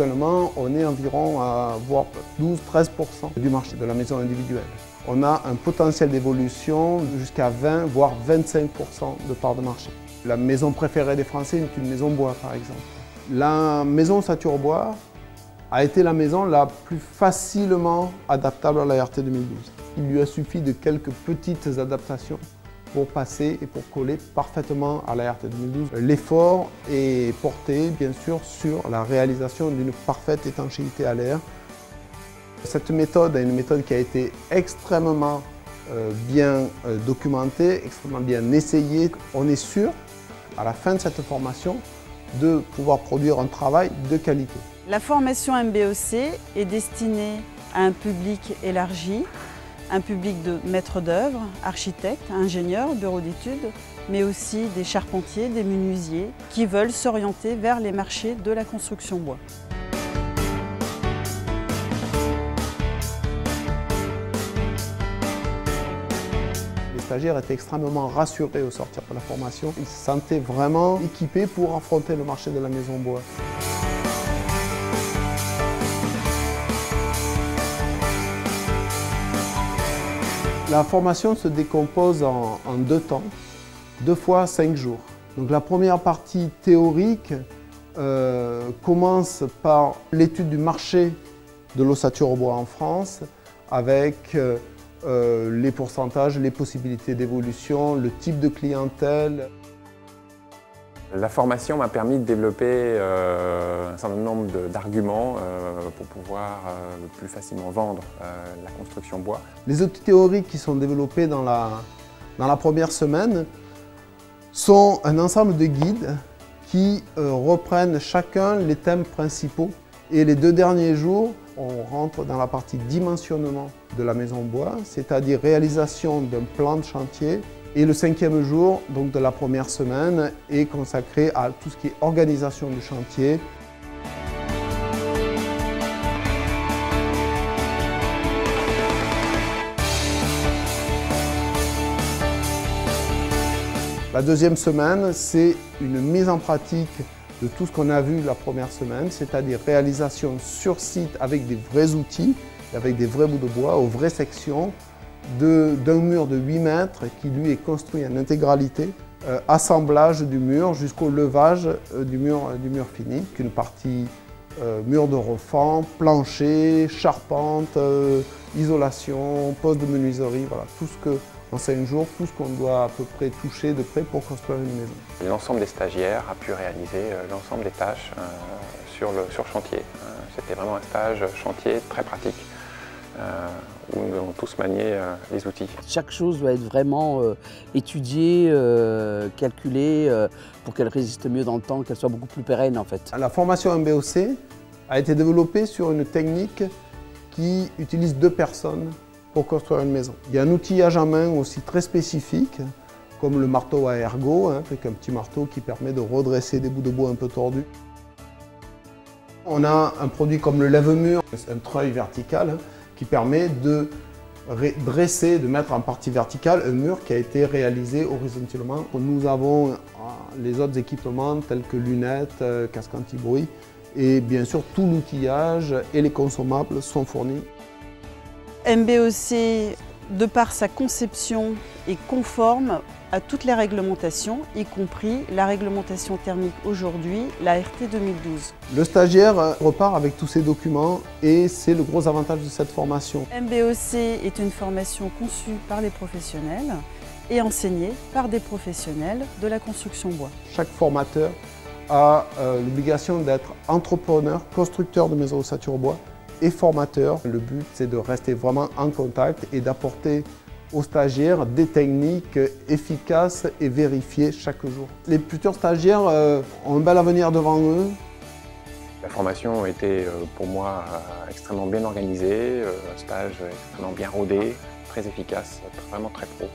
Actuellement, on est environ à voire 12-13% du marché de la maison individuelle. On a un potentiel d'évolution jusqu'à 20 voire 25% de part de marché. La maison préférée des Français est une maison bois par exemple. La maison ossature bois a été la maison la plus facilement adaptable à la RT 2012. Il lui a suffi de quelques petites adaptations pour passer et pour coller parfaitement à la RT 2012. L'effort est porté bien sûr sur la réalisation d'une parfaite étanchéité à l'air. Cette méthode est une méthode qui a été extrêmement bien documentée, extrêmement bien essayée. On est sûr, à la fin de cette formation, de pouvoir produire un travail de qualité. La formation MBOC est destinée à un public élargi, un public de maîtres d'œuvre, architectes, ingénieurs, bureaux d'études, mais aussi des charpentiers, des menuisiers qui veulent s'orienter vers les marchés de la construction bois. Les stagiaires étaient extrêmement rassurés au sortir de la formation. Ils se sentaient vraiment équipés pour affronter le marché de la maison bois. La formation se décompose en 2 temps, 2 fois 5 jours. Donc la première partie théorique commence par l'étude du marché de l'ossature au bois en France avec les pourcentages, les possibilités d'évolution, le type de clientèle. La formation m'a permis de développer un certain nombre d'arguments pour pouvoir plus facilement vendre la construction bois. Les outils théoriques qui sont développés dans la première semaine sont un ensemble de guides qui reprennent chacun les thèmes principaux. Et les 2 derniers jours, on rentre dans la partie dimensionnement de la maison bois, c'est-à-dire réalisation d'un plan de chantier. Et le 5e jour donc, de la première semaine est consacré à tout ce qui est organisation du chantier. La 2e semaine, c'est une mise en pratique de tout ce qu'on a vu la première semaine, c'est-à-dire réalisation sur site avec des vrais outils, avec des vrais bouts de bois, aux vraies sections, d'un mur de 8 mètres qui lui est construit en intégralité, assemblage du mur jusqu'au levage du mur fini, une partie mur de refend, plancher, charpente, isolation, poste de menuiserie, voilà, tout ce que en 5 jours, tout ce qu'on doit à peu près toucher de près pour construire une maison. L'ensemble des stagiaires a pu réaliser l'ensemble des tâches sur chantier. C'était vraiment un stage chantier très pratique où nous devons tous manier les outils. Chaque chose doit être vraiment étudiée, calculée pour qu'elle résiste mieux dans le temps, qu'elle soit beaucoup plus pérenne en fait. La formation MBOC a été développée sur une technique qui utilise 2 personnes pour construire une maison. Il y a un outillage en main aussi très spécifique, comme le marteau à ergot, avec un petit marteau qui permet de redresser des bouts de bois un peu tordus. On a un produit comme le lève-mur, un treuil vertical, qui permet de dresser, de mettre en partie verticale un mur qui a été réalisé horizontalement. Nous avons les autres équipements tels que lunettes, casque anti-bruit et bien sûr tout l'outillage et les consommables sont fournis. MBOC, de par sa conception, est conforme à toutes les réglementations, y compris la réglementation thermique aujourd'hui, la RT 2012. Le stagiaire repart avec tous ses documents et c'est le gros avantage de cette formation. MBOC est une formation conçue par des professionnels et enseignée par des professionnels de la construction bois. Chaque formateur a l'obligation d'être entrepreneur, constructeur de maisons ossature bois et formateur. Le but, c'est de rester vraiment en contact et d'apporter aux stagiaires des techniques efficaces et vérifiées chaque jour. Les futurs stagiaires ont un bel avenir devant eux. La formation a été pour moi extrêmement bien organisée, un stage extrêmement bien rodé, très efficace, vraiment très pro.